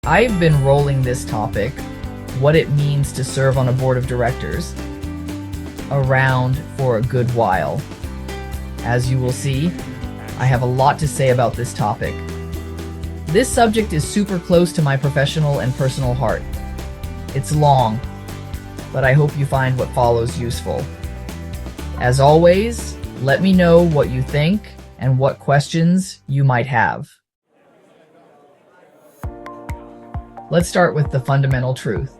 I've been rolling this topic, what it means to serve on a board of directors, around for a good while. As you will see, I have a lot to say about this topic. This subject is super close to my professional and personal heart. It's long, but I hope you find what follows useful. As always, let me know what you think and what questions you might have. Let's start with the fundamental truth.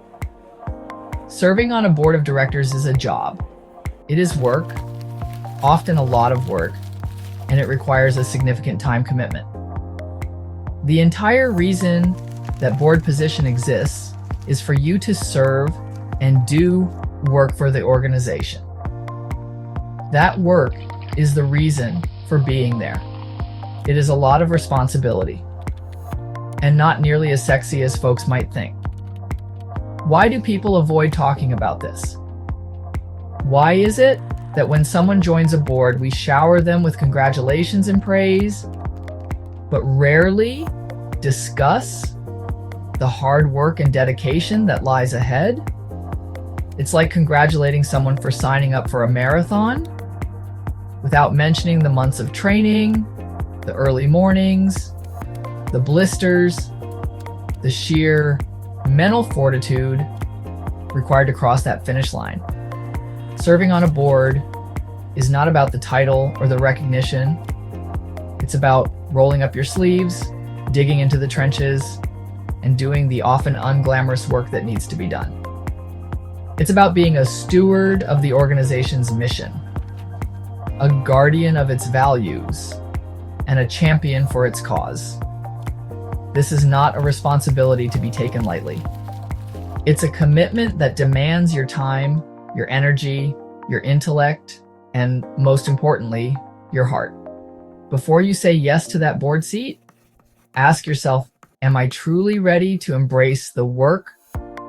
Serving on a board of directors is a job. It is work, often a lot of work, and it requires a significant time commitment. The entire reason that board position exists is for you to serve and do work for the organization. That work is the reason for being there. It is a lot of responsibility, and not nearly as sexy as folks might think. Why do people avoid talking about this? Why is it that when someone joins a board, we shower them with congratulations and praise, but rarely discuss the hard work and dedication that lies ahead? It's like congratulating someone for signing up for a marathon without mentioning the months of training, the early mornings, the blisters, the sheer mental fortitude required to cross that finish line. Serving on a board is not about the title or the recognition. It's about rolling up your sleeves, digging into the trenches, and doing the often unglamorous work that needs to be done. It's about being a steward of the organization's mission, a guardian of its values, and a champion for its cause. This is not a responsibility to be taken lightly. It's a commitment that demands your time, your energy, your intellect, and most importantly, your heart. Before you say yes to that board seat, ask yourself, am I truly ready to embrace the work,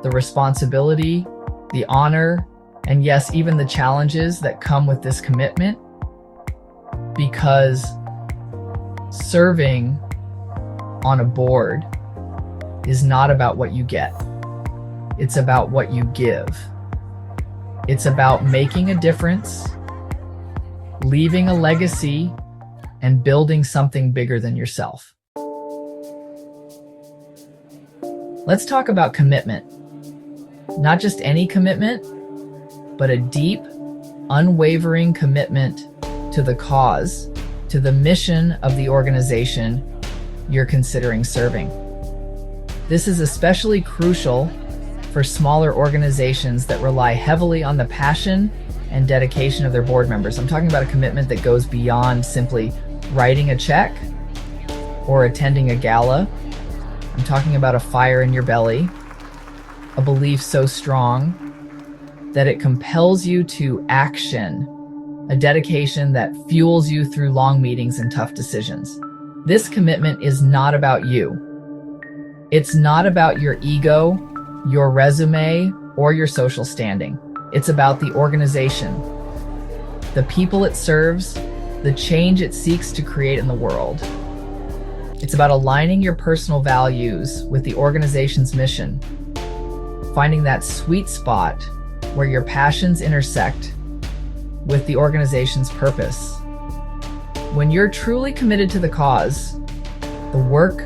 the responsibility, the honor, and yes, even the challenges that come with this commitment? Because serving on a board is not about what you get. It's about what you give. It's about making a difference, leaving a legacy, and building something bigger than yourself. Let's talk about commitment. Not just any commitment, but a deep, unwavering commitment to the cause, to the mission of the organization you're considering serving. This is especially crucial for smaller organizations that rely heavily on the passion and dedication of their board members. I'm talking about a commitment that goes beyond simply writing a check or attending a gala. I'm talking about a fire in your belly, a belief so strong that it compels you to action, a dedication that fuels you through long meetings and tough decisions. This commitment is not about you. It's not about your ego, your resume, or your social standing. It's about the organization, the people it serves, the change it seeks to create in the world. It's about aligning your personal values with the organization's mission, finding that sweet spot where your passions intersect with the organization's purpose. When you're truly committed to the cause, the work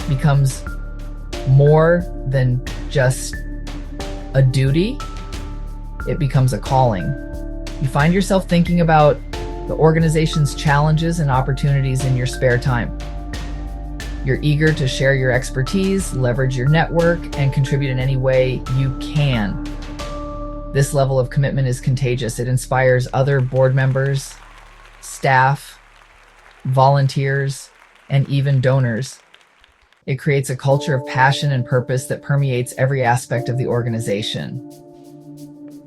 becomes more than just a duty. It becomes a calling. You find yourself thinking about the organization's challenges and opportunities in your spare time. You're eager to share your expertise, leverage your network, and contribute in any way you can. This level of commitment is contagious. It inspires other board members, staff, volunteers, and even donors. It creates a culture of passion and purpose that permeates every aspect of the organization.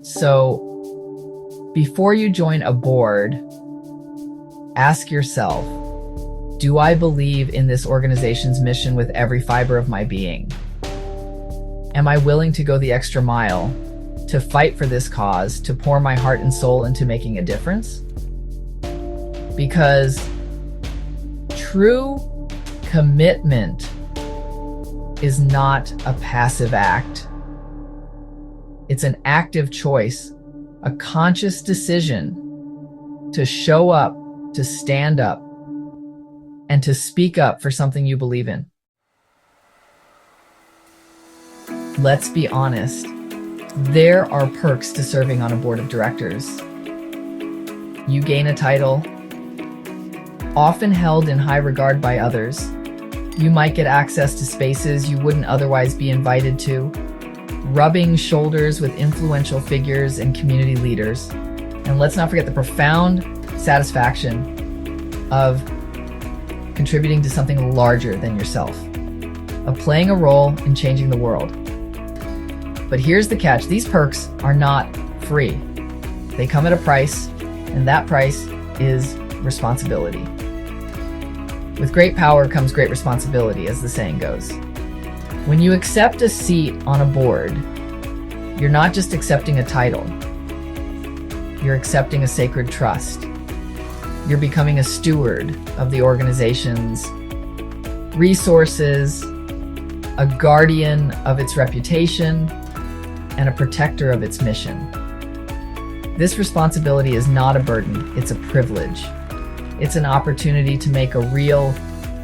So, before you join a board, ask yourself, do I believe in this organization's mission with every fiber of my being? Am I willing to go the extra mile, to fight for this cause, to pour my heart and soul into making a difference? Because true commitment is not a passive act. It's an active choice, a conscious decision to show up, to stand up, and to speak up for something you believe in. Let's be honest, there are perks to serving on a board of directors. You gain a title, often held in high regard by others. You might get access to spaces you wouldn't otherwise be invited to, rubbing shoulders with influential figures and community leaders. And let's not forget the profound satisfaction of contributing to something larger than yourself, of playing a role in changing the world. But here's the catch, these perks are not free. They come at a price, and that price is responsibility. With great power comes great responsibility, as the saying goes. When you accept a seat on a board, you're not just accepting a title, you're accepting a sacred trust. You're becoming a steward of the organization's resources, a guardian of its reputation, and a protector of its mission. This responsibility is not a burden, it's a privilege. It's an opportunity to make a real,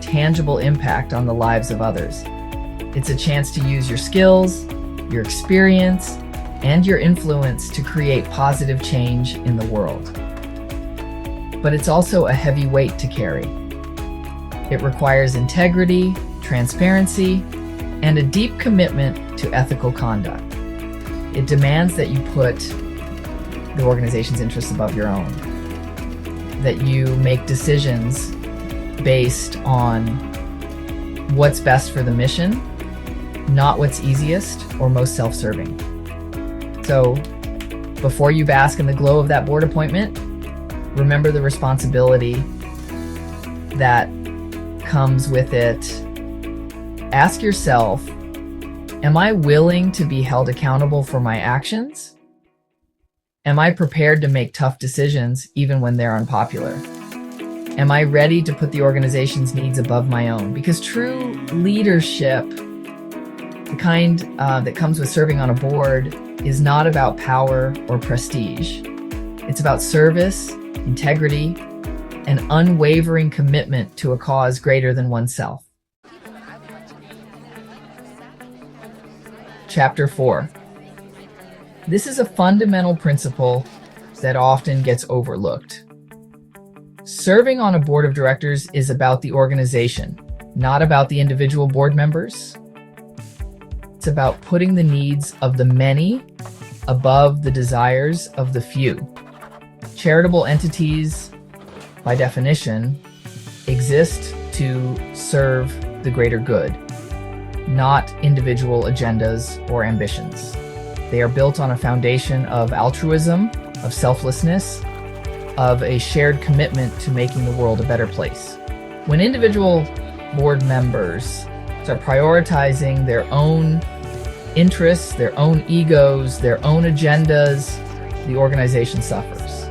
tangible impact on the lives of others. It's a chance to use your skills, your experience, and your influence to create positive change in the world. But it's also a heavy weight to carry. It requires integrity, transparency, and a deep commitment to ethical conduct. It demands that you put the organization's interests above your own, that you make decisions based on what's best for the mission, not what's easiest or most self-serving. So, before you bask in the glow of that board appointment, remember the responsibility that comes with it. Ask yourself, am I willing to be held accountable for my actions? Am I prepared to make tough decisions even when they're unpopular? Am I ready to put the organization's needs above my own? Because true leadership, the kind that comes with serving on a board, is not about power or prestige. It's about service, integrity, and unwavering commitment to a cause greater than oneself. Chapter 4. This is a fundamental principle that often gets overlooked. Serving on a board of directors is about the organization, not about the individual board members. It's about putting the needs of the many above the desires of the few. Charitable entities, by definition, exist to serve the greater good, not individual agendas or ambitions. They are built on a foundation of altruism, of selflessness, of a shared commitment to making the world a better place. When individual board members start prioritizing their own interests, their own egos, their own agendas, the organization suffers.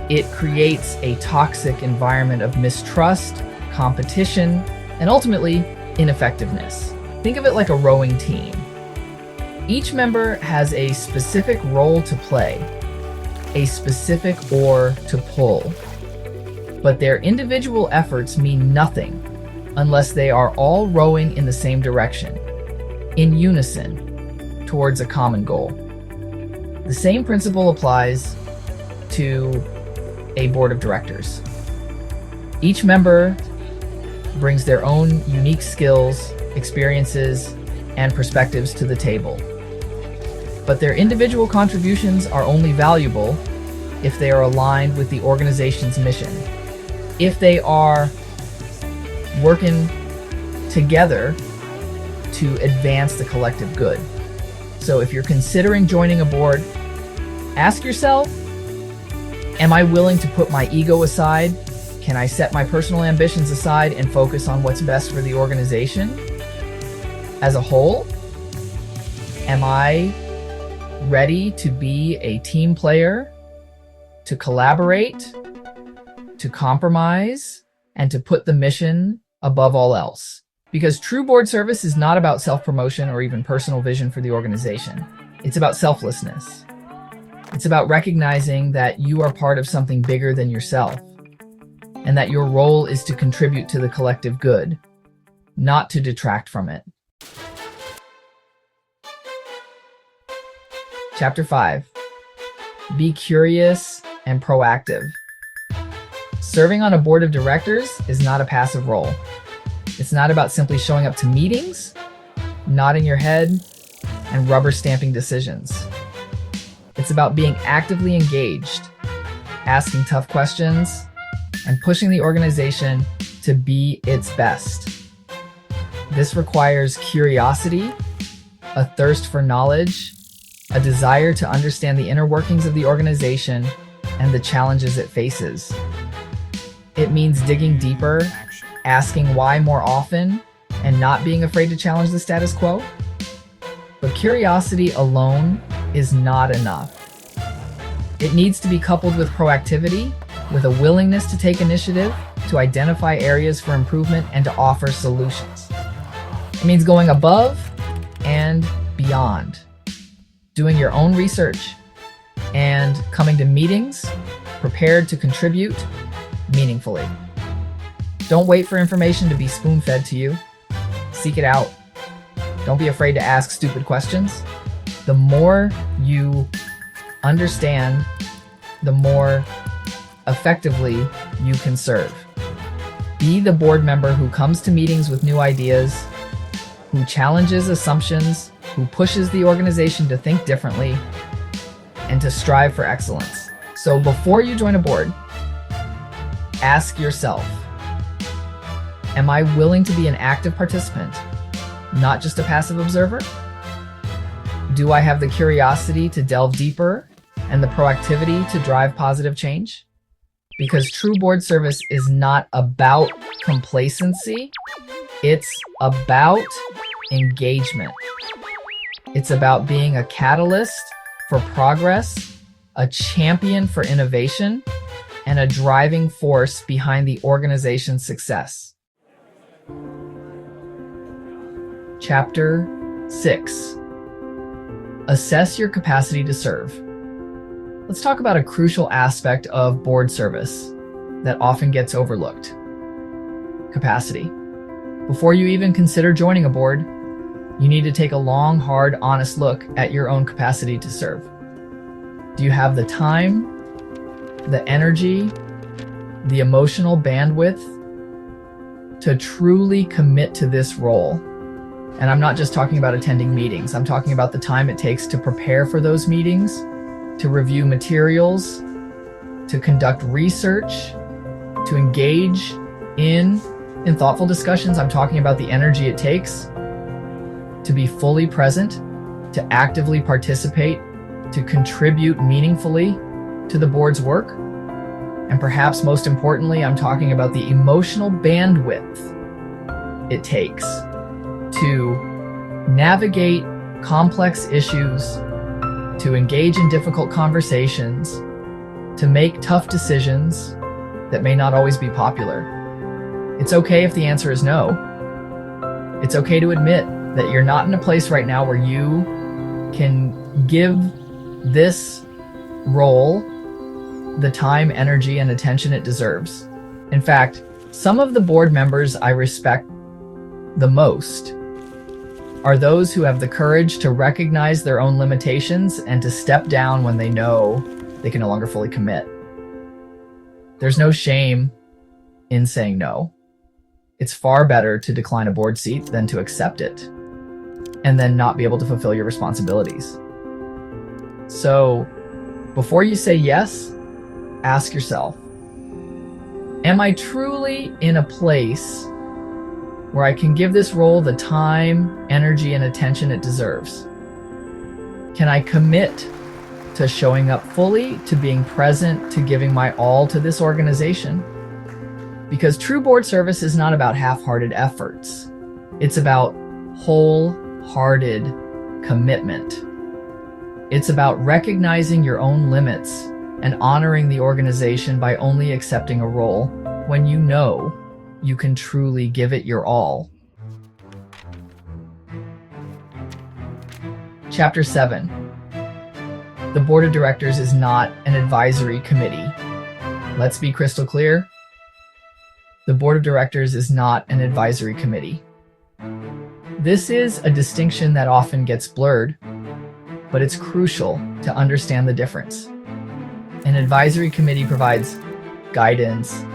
It creates a toxic environment of mistrust, competition, and ultimately ineffectiveness. Think of it like a rowing team. Each member has a specific role to play, a specific oar to pull, but their individual efforts mean nothing unless they are all rowing in the same direction, in unison, towards a common goal. The same principle applies to a board of directors. Each member brings their own unique skills, experiences, and perspectives to the table. But their individual contributions are only valuable if they are aligned with the organization's mission, if they are working together to advance the collective good. So if you're considering joining a board, ask yourself, am I willing to put my ego aside? Can I set my personal ambitions aside and focus on what's best for the organization as a whole? Am I ready to be a team player, to collaborate, to compromise, and to put the mission above all else? Because true board service is not about self-promotion or even personal vision for the organization. It's about selflessness. It's about recognizing that you are part of something bigger than yourself, and that your role is to contribute to the collective good, not to detract from it. Chapter 5. Be curious and proactive. Serving on a board of directors is not a passive role. It's not about simply showing up to meetings, nodding your head, and rubber stamping decisions. It's about being actively engaged, asking tough questions, and pushing the organization to be its best. This requires curiosity, a thirst for knowledge, a desire to understand the inner workings of the organization and the challenges it faces. It means digging deeper, asking why more often, and not being afraid to challenge the status quo. But curiosity alone is not enough. It needs to be coupled with proactivity, with a willingness to take initiative, to identify areas for improvement, and to offer solutions. It means going above and beyond, doing your own research, and coming to meetings prepared to contribute meaningfully. Don't wait for information to be spoon-fed to you. Seek it out. Don't be afraid to ask stupid questions. The more you understand, the more effectively you can serve. Be the board member who comes to meetings with new ideas, who challenges assumptions, who pushes the organization to think differently, and to strive for excellence. So before you join a board, ask yourself, am I willing to be an active participant, not just a passive observer? Do I have the curiosity to delve deeper and the proactivity to drive positive change? Because true board service is not about complacency, it's about engagement. It's about being a catalyst for progress, a champion for innovation, and a driving force behind the organization's success. Chapter 6. Assess your capacity to serve. Let's talk about a crucial aspect of board service that often gets overlooked: capacity. Before you even consider joining a board, you need to take a long, hard, honest look at your own capacity to serve. Do you have the time, the energy, the emotional bandwidth to truly commit to this role? And I'm not just talking about attending meetings. I'm talking about the time it takes to prepare for those meetings, to review materials, to conduct research, to engage in thoughtful discussions. I'm talking about the energy it takes to be fully present, to actively participate, to contribute meaningfully to the board's work. And perhaps most importantly, I'm talking about the emotional bandwidth it takes to navigate complex issues, to engage in difficult conversations, to make tough decisions that may not always be popular. It's okay if the answer is no. It's okay to admit that you're not in a place right now where you can give this role the time, energy, and attention it deserves. In fact, some of the board members I respect the most are those who have the courage to recognize their own limitations and to step down when they know they can no longer fully commit. There's no shame in saying no. It's far better to decline a board seat than to accept it and then not be able to fulfill your responsibilities. So before you say yes, ask yourself, am I truly in a place where I can give this role the time, energy, and attention it deserves? Can I commit to showing up fully, to being present, to giving my all to this organization? Because true board service is not about half-hearted efforts. It's about wholehearted commitment. It's about recognizing your own limits and honoring the organization by only accepting a role when you know you can truly give it your all. Chapter 7. The board of directors is not an advisory committee. Let's be crystal clear. The board of directors is not an advisory committee. This is a distinction that often gets blurred, but it's crucial to understand the difference. An advisory committee provides guidance,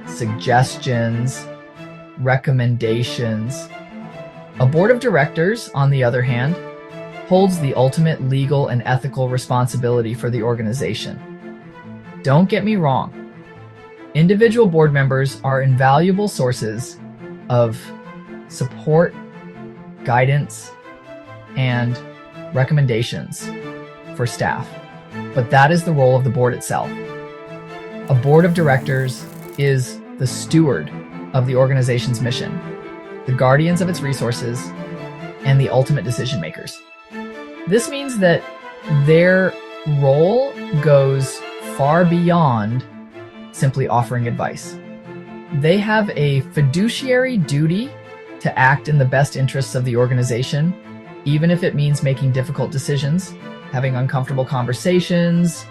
suggestions, recommendations. A board of directors, on the other hand, holds the ultimate legal and ethical responsibility for the organization. Don't get me wrong. Individual board members are invaluable sources of support, guidance, and recommendations for staff. But that is the role of the board itself. A board of directors is the steward of the organization's mission, the guardians of its resources, and the ultimate decision makers. This means that their role goes far beyond simply offering advice. They have a fiduciary duty to act in the best interests of the organization, even if it means making difficult decisions, having uncomfortable conversations,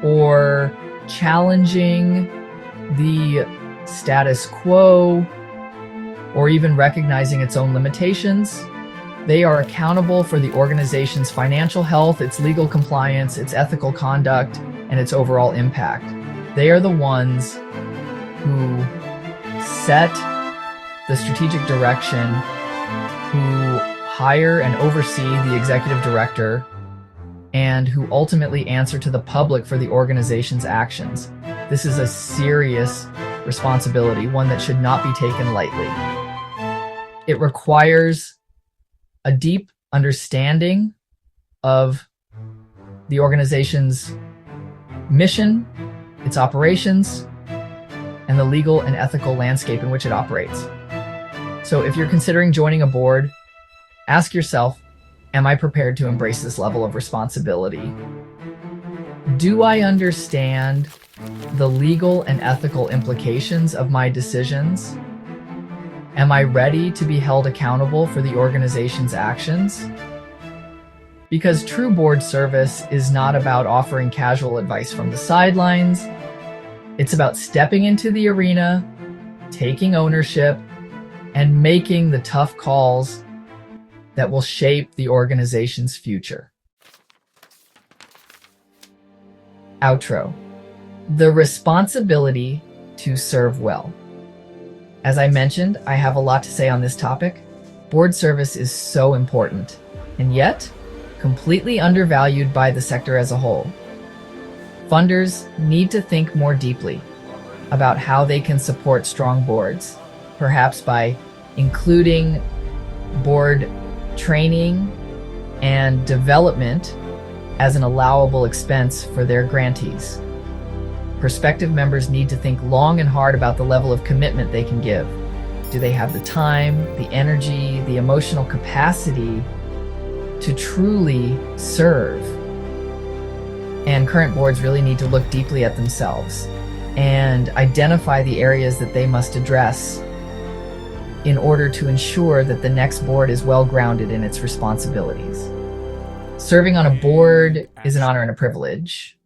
or challenging the status quo, or even recognizing its own limitations. They are accountable for the organization's financial health, its legal compliance, its ethical conduct, and its overall impact. They are the ones who set the strategic direction, who hire and oversee the executive director, and who ultimately answer to the public for the organization's actions. This is a serious responsibility, one that should not be taken lightly. It requires a deep understanding of the organization's mission, its operations, and the legal and ethical landscape in which it operates. So if you're considering joining a board, ask yourself, am I prepared to embrace this level of responsibility? Do I understand the legal and ethical implications of my decisions? Am I ready to be held accountable for the organization's actions? Because true board service is not about offering casual advice from the sidelines. It's about stepping into the arena, taking ownership, and making the tough calls that will shape the organization's future. Outro. The responsibility to serve well. As I mentioned, I have a lot to say on this topic. Board service is so important, and yet completely undervalued by the sector as a whole. Funders need to think more deeply about how they can support strong boards, perhaps by including board training and development as an allowable expense for their grantees. Prospective members need to think long and hard about the level of commitment they can give. Do they have the time, the energy, the emotional capacity to truly serve? And current boards really need to look deeply at themselves and identify the areas that they must address in order to ensure that the next board is well grounded in its responsibilities. Serving on a board is an honor and a privilege,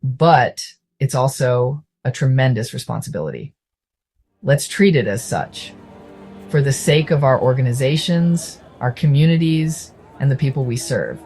but it's also a tremendous responsibility. Let's treat it as such, for the sake of our organizations, our communities, and the people we serve.